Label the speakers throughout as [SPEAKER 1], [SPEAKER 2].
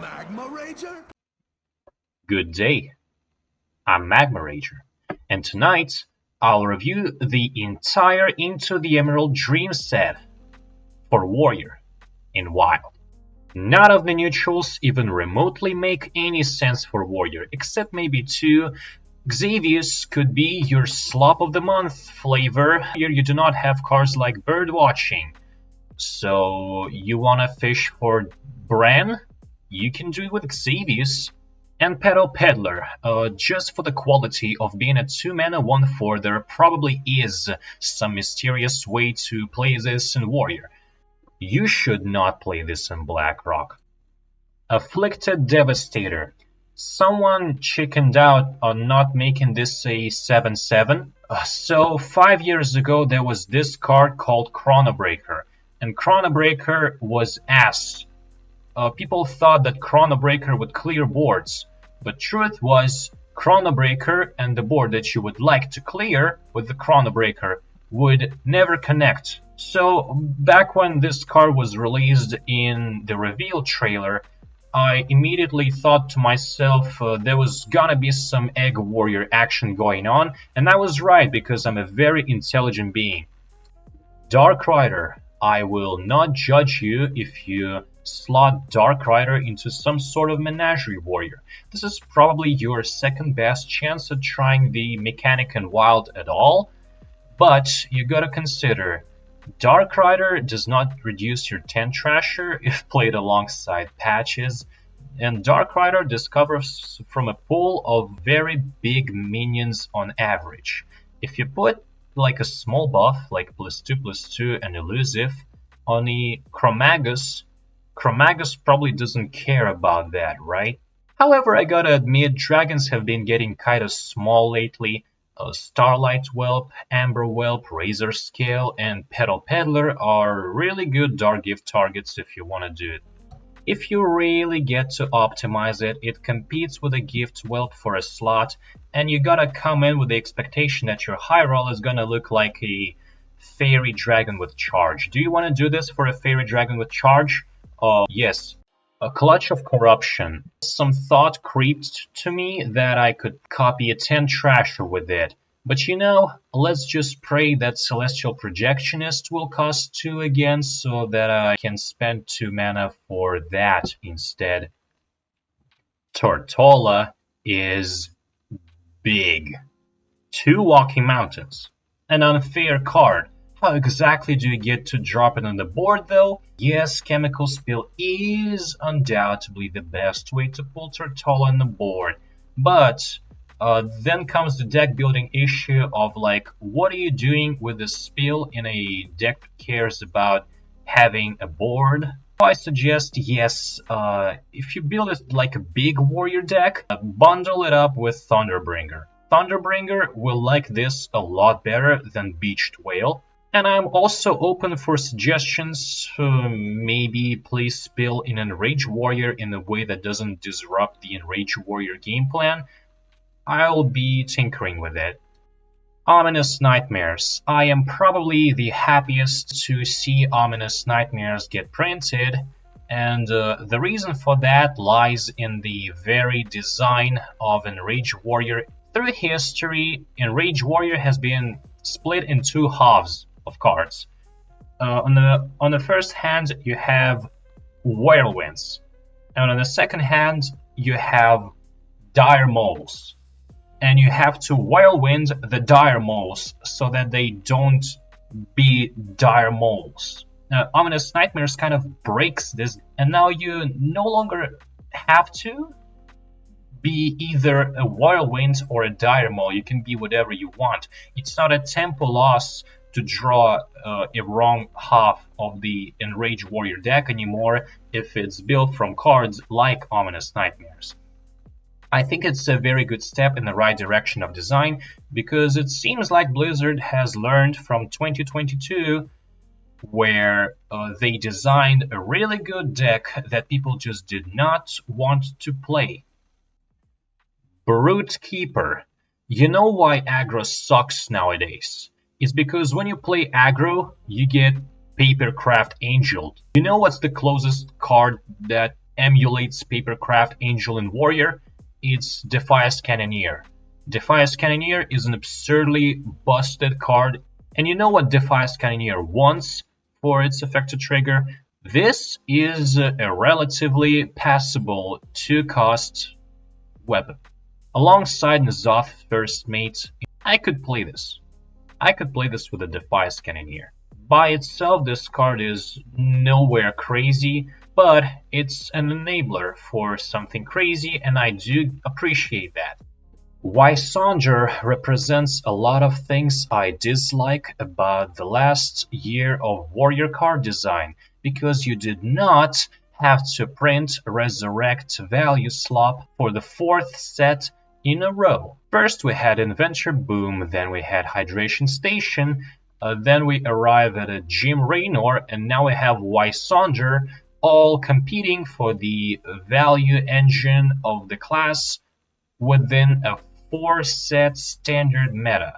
[SPEAKER 1] Magma Rager?
[SPEAKER 2] Good day, I'm Magma Rager, and tonight I'll review the entire Into the Emerald Dream set for Warrior in Wild. None of the neutrals even remotely make any sense for Warrior, except maybe two. Xavius could be your slop of the month flavor. Here you do not have cards like Birdwatching. So you wanna fish for Bran? You can do it with Xavius. And Petal Peddler, just for the quality of being a 2-mana 1/4, there probably is some mysterious way to play this in Warrior. You should not play this in Blackrock. Afflicted Devastator. Someone chickened out on not making this a 7/7. So 5 years ago there was this card called Chronobreaker, and Chronobreaker was ass. People thought that Chronobreaker would clear boards, but truth was Chronobreaker and the board that you would like to clear with the Chronobreaker would never connect. So back when this card was released in the reveal trailer, I immediately thought to myself there was gonna be some Egg Warrior action going on, and I was right because I'm a very intelligent being. Dark Rider, I will not judge you if you slot Dark Rider into some sort of Menagerie Warrior. This is probably your second best chance at trying the mechanic in Wild at all, but you gotta consider Dark Rider does not reduce your 10 Trasher if played alongside Patches, and Dark Rider discovers from a pool of very big minions on average. If you put like a small buff like +2/+2 and Elusive on the Chromagus probably doesn't care about that, right? However, I gotta admit, dragons have been getting kinda small lately. Starlight Whelp, Amber Whelp, Razor Scale, and Petal Peddler are really good dark gift targets if you wanna do it. If you really get to optimize it, it competes with a gift whelp for a slot, and you gotta come in with the expectation that your high roll is gonna look like a fairy dragon with charge. Do you wanna do this for a fairy dragon with charge? Yes. A Clutch of Corruption. Some thought creeped to me that I could copy a 10 Trasher with it. But you know, let's just pray that Celestial Projectionist will cost 2 again so that I can spend 2 mana for that instead. Tortolla is big. 2 Walking Mountains. An unfair card. How exactly do you get to drop it on the board though? Yes, Chemical Spill is undoubtedly the best way to pull Tortolla on the board, but then comes the deck building issue of like, what are you doing with the spill in a deck that cares about having a board? I suggest, yes, if you build it like a big warrior deck, bundle it up with Thunderbringer. Thunderbringer will like this a lot better than Beached Whale. And I'm also open for suggestions, maybe play Spill in Enrage Warrior in a way that doesn't disrupt the Enrage Warrior game plan. I'll be tinkering with it. Ominous Nightmares. I am probably the happiest to see Ominous Nightmares get printed, and the reason for that lies in the very design of Enrage Warrior. Through history, Enrage Warrior has been split in 2 halves of cards. On the first hand, you have Whirlwinds, and on the second hand, you have Dire Moles. And you have to Whirlwind the Dire Moles so that they don't be Dire Moles. Now, Ominous Nightmares kind of breaks this, and now you no longer have to be either a Whirlwind or a Dire Mole. You can be whatever you want. It's not a tempo loss to draw a wrong half of the Enrage Warrior deck anymore if it's built from cards like Ominous Nightmares. I think it's a very good step in the right direction of design, because it seems like Blizzard has learned from 2022, where they designed a really good deck that people just did not want to play. Brute Keeper. You know why aggro sucks nowadays? It's because when you play aggro, you get Papercraft Angel. You know what's the closest card that emulates Papercraft Angel and Warrior, it's Defias Cannoneer. Defias Cannoneer is an absurdly busted card, and you know what Defias Cannoneer wants for its effect to trigger? This is a relatively passable 2-cost weapon. Alongside N'Zoth First Mate, I could play this. I could play this with a Defias Cannoneer. By itself, this card is nowhere crazy, but it's an enabler for something crazy, and I do appreciate that. Wysander represents a lot of things I dislike about the last year of Warrior card design, because you did not have to print Resurrect Value Slop for the 4th set in a row. First we had Inventor Boom, then we had Hydration Station, then we arrive at a Jim Raynor, and now we have Wysander, all competing for the value engine of the class within a 4-set standard meta.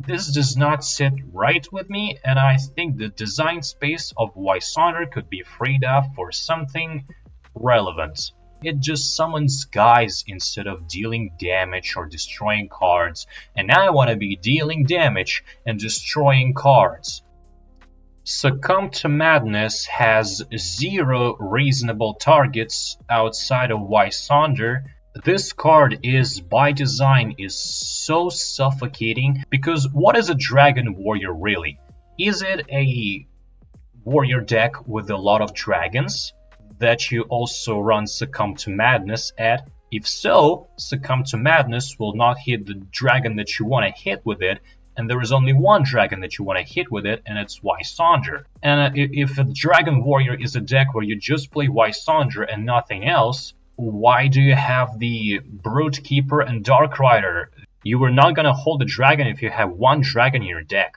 [SPEAKER 2] This does not sit right with me, and I think the design space of Wysander could be freed up for something relevant. It just summons guys instead of dealing damage or destroying cards, and I want to be dealing damage and destroying cards. Succumb to Madness has 0 reasonable targets outside of Wysander. This card is, by design, is so suffocating, because what is a Dragon Warrior really? Is it a warrior deck with a lot of dragons that you also run Succumb to Madness at? If so, Succumb to Madness will not hit the dragon that you want to hit with it, and there is only one dragon that you want to hit with it, and it's Wysander. And if a Dragon Warrior is a deck where you just play Wysander and nothing else, why do you have the Brute Keeper and Dark Rider? You were not gonna hold a dragon if you have one dragon in your deck.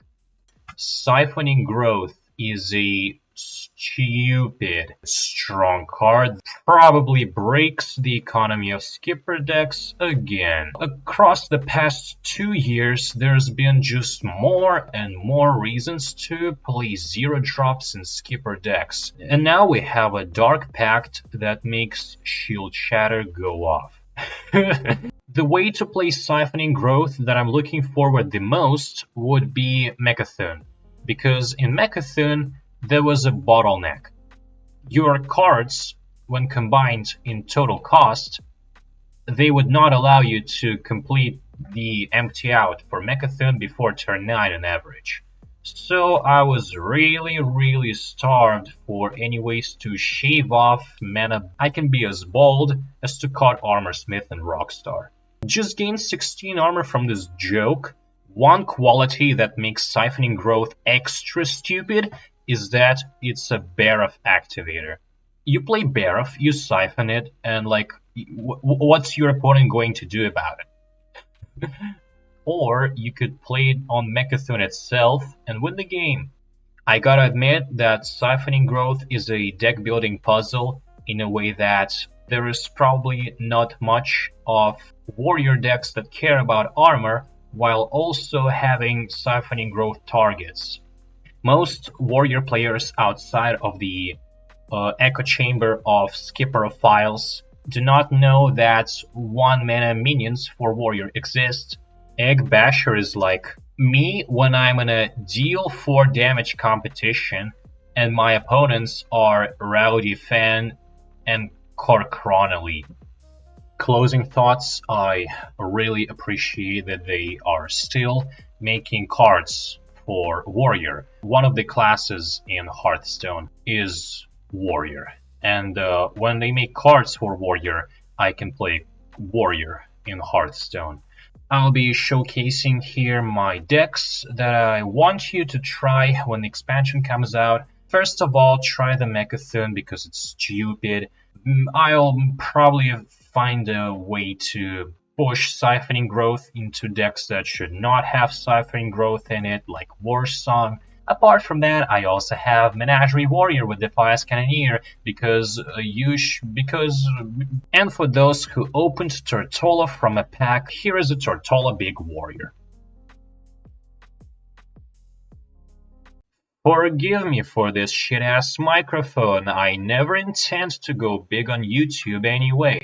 [SPEAKER 2] Siphoning Growth is a stupid strong card. Probably breaks the economy of skipper decks again. Across the past 2 years, there's been just more and more reasons to play 0 drops in skipper decks. And now we have a Dark Pact that makes Shield Shatter go off. The way to play Siphoning Growth that I'm looking forward the most would be Mecha'thun. Because in Mecha'thun, there was a bottleneck. Your cards, when combined in total cost, they would not allow you to complete the empty out for Mecha'thun before turn 9 on average. So I was really starved for any ways to shave off mana. I can be as bold as to cut Armorsmith and Rockstar. Just gain 16 armor from this joke. One quality that makes Siphoning Growth extra stupid is that it's a Barroth activator. You play Barroth, you siphon it, and like, what's your opponent going to do about it? Or you could play it on Mecha'thun itself and win the game. I gotta admit that Siphoning Growth is a deck building puzzle in a way that there is probably not much of warrior decks that care about armor while also having Siphoning Growth targets. Most warrior players outside of the echo chamber of Skipper of Files do not know that 1 mana minions for warrior exist. Egg Basher is like me when I'm in a deal 4 damage competition and my opponents are Rowdy Fan and Corcronally. Closing thoughts, I really appreciate that they are still making cards for Warrior. One of the classes in Hearthstone is Warrior, and when they make cards for Warrior, I can play Warrior in Hearthstone. I'll be showcasing here my decks that I want you to try when the expansion comes out. First of all, try the Mecha'thun because it's stupid. I'll probably find a way to push Siphoning Growth into decks that should not have Siphoning Growth in it, like Warsong. Apart from that, I also have Menagerie Warrior with Defias Cannoneer because and for those who opened Tortolla from a pack, here is a Tortolla Big Warrior. Forgive me for this shit-ass microphone. I never intend to go big on YouTube anyway.